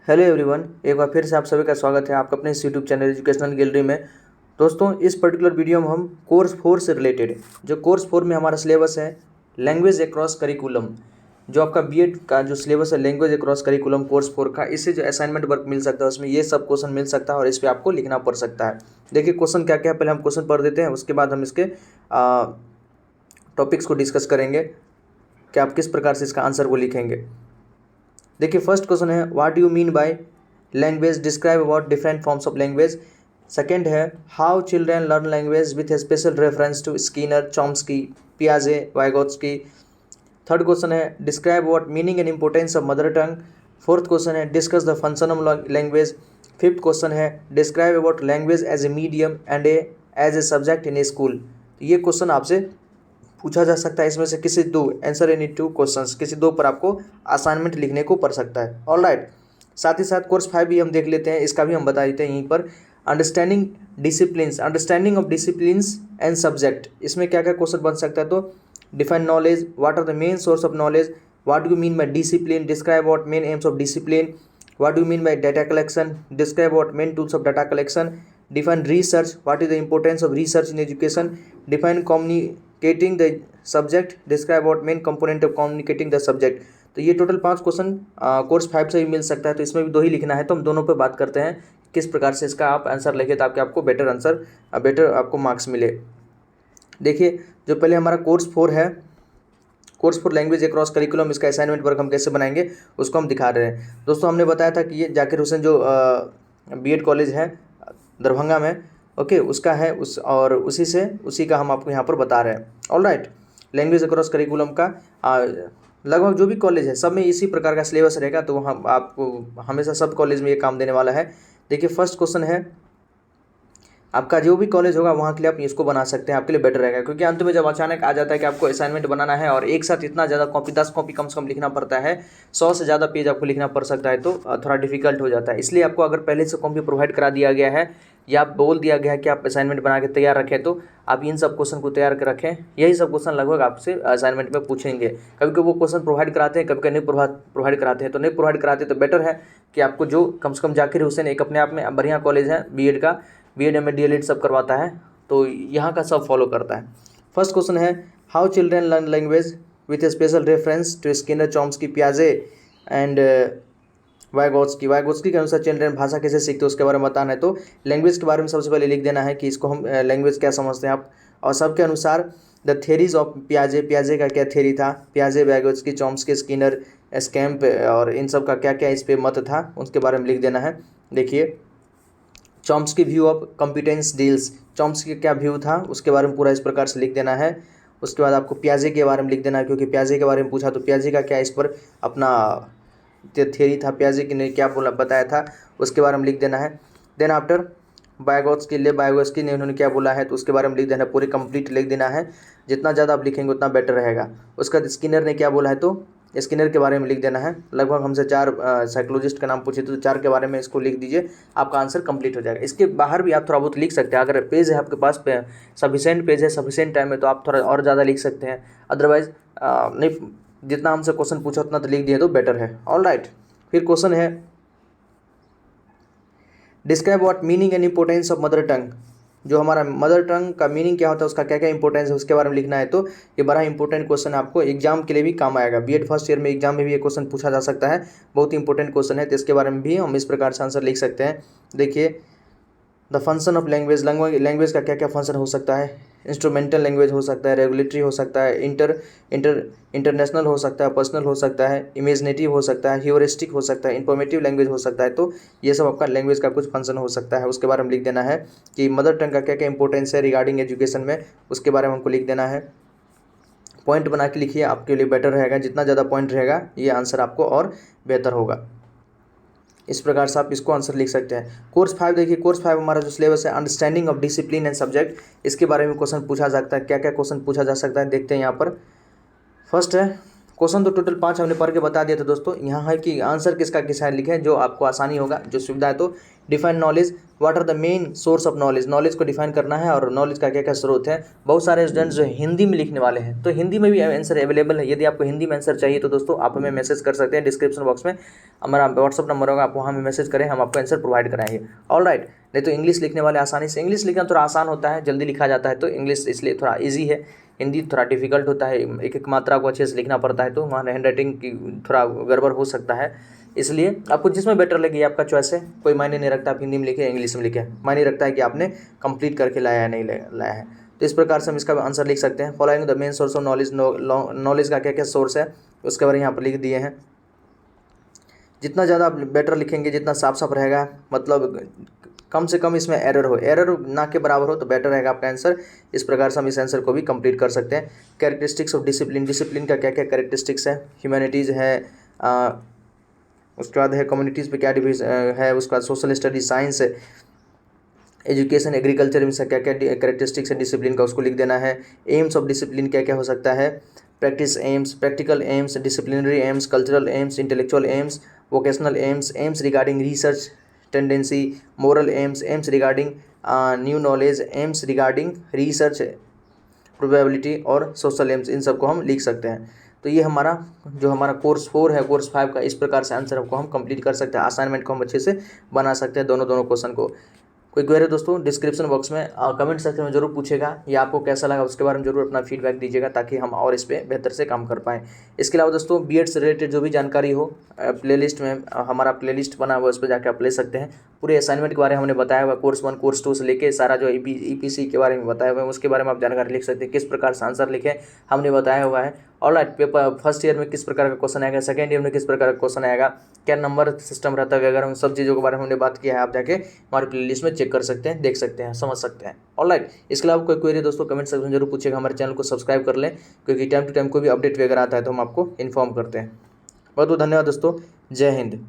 Hello everyone, एक बार फिर से आप सभी का स्वागत है आपका अपने इस यूट्यूब चैनल एजुकेशनल गैलरी में। दोस्तों, इस पर्टिकुलर वीडियो में हम कोर्स 4 से रिलेटेड जो कोर्स 4 में हमारा सिलेबस है लैंग्वेज अक्रॉस करिकुलम, जो आपका बीएड का जो सिलेबस है लैंग्वेज अक्रॉस करिकुलम कोर्स 4 का, इससे जो असाइनमेंट वर्क मिल सकता है उसमें ये सब क्वेश्चन मिल सकता है और इस पर आपको लिखना पड़ सकता है। देखिए क्वेश्चन क्या क्या है, पहले हम क्वेश्चन पढ़ देते हैं, उसके बाद हम इसके टॉपिक्स को डिस्कस करेंगे कि आप किस प्रकार से इसका आंसर को लिखेंगे। देखिए फर्स्ट क्वेश्चन है, what do you mean by language, describe about different forms of language. Second है, how children learn language with a special reference to Skinner, Chomsky, पियाजे, वाइगोत्स्की। थर्ड क्वेश्चन है, describe about meaning and importance of mother tongue. Fourth question है, discuss the function of language. Fifth question है, describe about language as a medium and as a subject in a school. ये question आपसे पूछा जा सकता है, इसमें से किसी दो आंसर एनी टू क्वेश्चंस, किसी दो पर आपको असाइनमेंट लिखने को पड़ सकता है। ऑलराइट, साथ ही साथ कोर्स 5 भी हम देख लेते हैं, इसका भी हम बता देते हैं यहीं पर। Understanding disciplines, understanding of disciplines and subject, इसमें क्या क्या क्वेश्चन बन सकता है। तो define knowledge, what are the main source of knowledge, what do you mean by discipline, describe what main aims of discipline, what do you mean by data collection, describe what main tools of data collection, define research, what is the importance of research in education, define communicating the subject, describe what main component of communicating the subject. तो ये total 5 question course 5 से भी मिल सकता है, तो इसमें भी 2 ही लिखना है, तो हम दोनों पे बात करते हैं किस प्रकार से इसका आप आंसर लिखे ताकि आपको बेटर आंसर बेटर आपको मार्क्स मिले। देखिए जो पहले हमारा कोर्स 4 है, कोर्स 4 लैंग्वेज अक्रॉस करिकुलम, इसका असाइनमेंट वर्क हम कैसे बनाएंगे उसको हम दिखा रहे हैं। दोस्तों हमने बताया था कि ये जाकिर हुसैन जो बीएड कॉलेज है दरभंगा में, ओके, उसका है उस और उसी का हम आपको यहाँ पर बता रहे हैं। ऑलराइट, लैंग्वेज अक्रॉस करिकुलम का लगभग जो भी कॉलेज है सब में इसी प्रकार का सिलेबस रहेगा, तो हम आपको हमेशा सब कॉलेज में ये काम देने वाला है। देखिए फर्स्ट क्वेश्चन है, आपका जो भी कॉलेज होगा वहाँ के लिए आप इसको बना सकते हैं, आपके लिए बेटर रहेगा, क्योंकि अंत में जब अचानक आ जाता है कि आपको असाइनमेंट बनाना है और एक साथ इतना ज़्यादा कॉपी 10 कॉपी कम से कम लिखना पड़ता है, 100 से ज़्यादा पेज आपको लिखना पड़ सकता है, तो थोड़ा डिफिकल्ट हो जाता है। इसलिए आपको अगर पहले से कॉपी प्रोवाइड करा दिया गया है या आप बोल दिया गया है कि आप असाइनमेंट बना के तैयार रखें, तो आप इन सब क्वेश्चन को तैयार कर रखें। यही सब क्वेश्चन लगभग आपसे असाइनमेंट में पूछेंगे। कभी कभी वो क्वेश्चन प्रोवाइड कराते हैं, कभी कभी नहीं प्रोवाइड कराते हैं, तो नहीं प्रोवाइड कराते तो बेटर है कि आपको जो कम से कम जाकिर हुसैन एक अपने आप में बढ़िया कॉलेज है बीएड का, बीएड एमएड डीएलएड सब करवाता है, तो यहाँ का सब फॉलो करता है। फर्स्ट क्वेश्चन है, how children learn language with a special reference to Skinner, Chomsky, पियाजे एंड वाइगोत्स्की के अनुसार चिल्ड्रेन भाषा कैसे सीखते हैं उसके बारे में बताना है। तो लैंग्वेज के बारे में सबसे पहले लिख देना है कि इसको हम लैंग्वेज क्या समझते हैं आप, और सबके अनुसार द थेरीज ऑफ पियाजे, पियाजे का क्या थेरी था, पियाजे, वाइगोत्स्की, चॉम्स्की, स्किनर, स्कैम्प और इन सब का क्या क्या इस पर मत था उसके बारे में लिख देना है। देखिए Chomsky view of competence deals, Chomsky का क्या व्यू था उसके बारे में पूरा इस प्रकार से लिख देना है। उसके बाद आपको पियाजे के बारे में लिख देना है, क्योंकि पियाजे के बारे में पूछा तो पियाजे का क्या इस पर अपना थियरी था, पियाजे ने क्या बोला बताया था उसके बारे में लिख देना है। देन आफ्टर बायोगोत्स्की ने उन्होंने क्या बोला है तो उसके बारे में लिख देना, पूरी कंप्लीट लिख देना है। जितना ज़्यादा आप लिखेंगे उतना बेटर रहेगा। उसके बाद स्किनर ने क्या बोला है तो स्किनर के बारे में लिख देना है। लगभग हमसे 4 साइकोलॉजिस्ट का नाम पूछे तो 4 के बारे में इसको लिख दीजिए, आपका आंसर कंप्लीट हो जाएगा। इसके बाहर भी आप थोड़ा बहुत लिख सकते हैं, अगर पेज है आपके पास पे सफिशेंट पेज है, सफिशेंट टाइम है, तो आप थोड़ा और ज़्यादा लिख सकते हैं। अदरवाइज नहीं, जितना हमसे क्वेश्चन पूछा उतना तो लिख दिए तो बेटर है। ऑलराइट, फिर क्वेश्चन है, describe what meaning and importance of mother टंग, जो हमारा मदर टंग का मीनिंग क्या होता है, उसका क्या क्या इंपॉर्टेंस है उसके बारे में लिखना है। तो ये बड़ा इंपॉर्टेंट क्वेश्चन है, आपको एग्जाम के लिए भी काम आएगा। बीएड फर्स्ट ईयर में एग्जाम में भी ये क्वेश्चन पूछा जा सकता है, बहुत इंपॉर्टेंट क्वेश्चन है, तो इसके बारे में भी हम इस प्रकार से आंसर लिख सकते हैं। देखिए the function of language, language का क्या क्या फंक्शन हो सकता है, इंस्ट्रूमेंटल लैंग्वेज हो सकता है, रेगुलेटरी हो सकता है, इंटरनेशनल हो सकता है, पर्सनल हो सकता है, इमेजनेटिव हो सकता है, ह्यूरिस्टिक हो सकता है, इंफॉर्मेटिव लैंग्वेज हो सकता है। तो ये सब आपका लैंग्वेज का कुछ फंक्शन हो सकता है, उसके बारे में लिख देना है कि मदर टंग का क्या क्या इंपॉर्टेंस है रिगार्डिंग एजुकेशन में, उसके बारे में हमको लिख देना है। पॉइंट बना के लिखिए, आपके लिए बेटर रहेगा, जितना ज़्यादा पॉइंट रहेगा ये आंसर आपको और बेहतर होगा। इस प्रकार से आप इसको आंसर लिख सकते हैं। कोर्स 5 देखिए, कोर्स 5 हमारा जो सिलेबस है understanding of discipline and subject, इसके बारे में क्वेश्चन पूछा जा सकता है। क्या क्या क्वेश्चन पूछा जा सकता है देखते हैं यहाँ पर। फर्स्ट है, क्वेश्चन तो टोटल 5 हमने पढ़ के बता दिया था दोस्तों, यहाँ है कि आंसर किसका किस है लिखें जो आपको आसानी होगा, जो सुविधा है। तो define knowledge, what are the main source of knowledge, knowledge को डिफाइन करना है और नॉलेज का क्या क्या स्रोत है। बहुत सारे स्टूडेंट्स जो हिंदी में लिखने वाले हैं, तो हिंदी में भी आंसर अवेलेबल है। यदि आपको हिंदी में आंसर चाहिए तो दोस्तों आप हमें मैसेज कर सकते हैं, डिस्क्रिप्शन बॉक्स में हमारा व्हाट्सअप नंबर होगा, आप वहाँ हमें मैसेज करें, हम आपको आंसर प्रोवाइड कराएंगे। All right. नहीं तो इंग्लिश लिखने वाले आसानी से, इंग्लिश लिखना थोड़ा आसान होता है, जल्दी लिखा जाता है, तो इंग्लिश इसलिए थोड़ा ईजी है। हिंदी थोड़ा डिफिकल्ट होता है, एक एक मात्रा को अच्छे से लिखना पड़ता है, तो वहाँ हैंड राइटिंग की थोड़ा गड़बड़ हो सकता है। इसलिए आपको जिसमें बेटर लगे आपका चॉइस है, कोई मायने नहीं रखता आप हिंदी में लिखे इंग्लिश में लिखे, मायने रखता है कि आपने कंप्लीट करके लाया है नहीं लाया है। तो इस प्रकार से हम इसका आंसर लिख सकते हैं। Following the main source of knowledge, knowledge का क्या क्या सोर्स है उसके बारे में यहाँ पर लिख दिए हैं। जितना ज़्यादा आप बेटर लिखेंगे, जितना साफ साफ रहेगा, मतलब कम से कम इसमें एरर ना के बराबर हो तो बेटर रहेगा आपका आंसर। इस प्रकार से हम इस आंसर को भी कंप्लीट कर सकते हैं। कैरेक्टरिस्टिक्स ऑफ डिसिप्लिन, डिसिप्लिन का क्या क्या कैरेक्टरिस्टिक्स है। ह्यूमैनिटीज़ है, उसके बाद है कम्युनिटीज़ पे क्या डिवीजन है, उसके बाद सोशल स्टडीज, साइंस है, एजुकेशन, एग्रीकल्चर, में से क्या क्या कैरेक्टरिस्टिक्स है डिसिप्लिन का उसको लिख देना है। एम्स ऑफ डिसिप्लिन क्या क्या हो सकता है, practice AIIMS, practical AIIMS, disciplinary AIIMS, cultural AIIMS, intellectual AIIMS, vocational AIIMS, AIIMS regarding research tendency, moral AIIMS, AIIMS regarding new knowledge, AIIMS regarding research probability और सोशल एम्स, इन सबको हम लिख सकते हैं। तो ये हमारा जो हमारा कोर्स 4 है, कोर्स 5 का इस प्रकार से आंसर को हम कंप्लीट कर सकते हैं। असाइनमेंट को हम अच्छे से बना सकते हैं, दोनों क्वेश्चन को। कोई क्वेरी दोस्तों डिस्क्रिप्शन बॉक्स में कमेंट सेक्शन में जरूर पूछेगा, या आपको कैसा लगा उसके बारे में जरूर अपना फीडबैक दीजिएगा, ताकि हम और इस पर बेहतर से काम कर पाएँ। इसके अलावा दोस्तों बीएड से रिलेटेड जो भी जानकारी हो, प्लेलिस्ट में हमारा प्लेलिस्ट बना हुआ है, उस पर जाकर आप ले सकते हैं। पूरे असाइनमेंट के बारे में हमने बताया हुआ, कोर्स 1 कोर्स 2 से लेके सारा जो ईपीसी के बारे में बताया हुआ है, उसके बारे में आप जानकारी लिख सकते हैं। किस प्रकार से आंसर लिखें हमने बताया हुआ है। ऑलराइट, पेपर फर्स्ट ईयर में किस प्रकार का क्वेश्चन आएगा, सेकंड ईयर में किस प्रकार का क्वेश्चन आएगा, क्या नंबर सिस्टम रहता है वगैरह, उन सब चीज़ों के बारे में हमने बात किया है। आप जाके हमारी प्लेलिस्ट में चेक कर सकते हैं, देख सकते हैं, समझ सकते हैं। ऑलराइट, इसके अलावा कोई क्वेरी दोस्तों कमेंट सेक्शन में जरूर पूछेगा। हमारे चैनल को सब्सक्राइब कर लें, क्योंकि टाइम टू टाइम कोई भी अपडेट वगैरह आता है तो हम आपको इन्फॉर्म करते हैं। बहुत बहुत धन्यवाद दोस्तों, जय हिंद।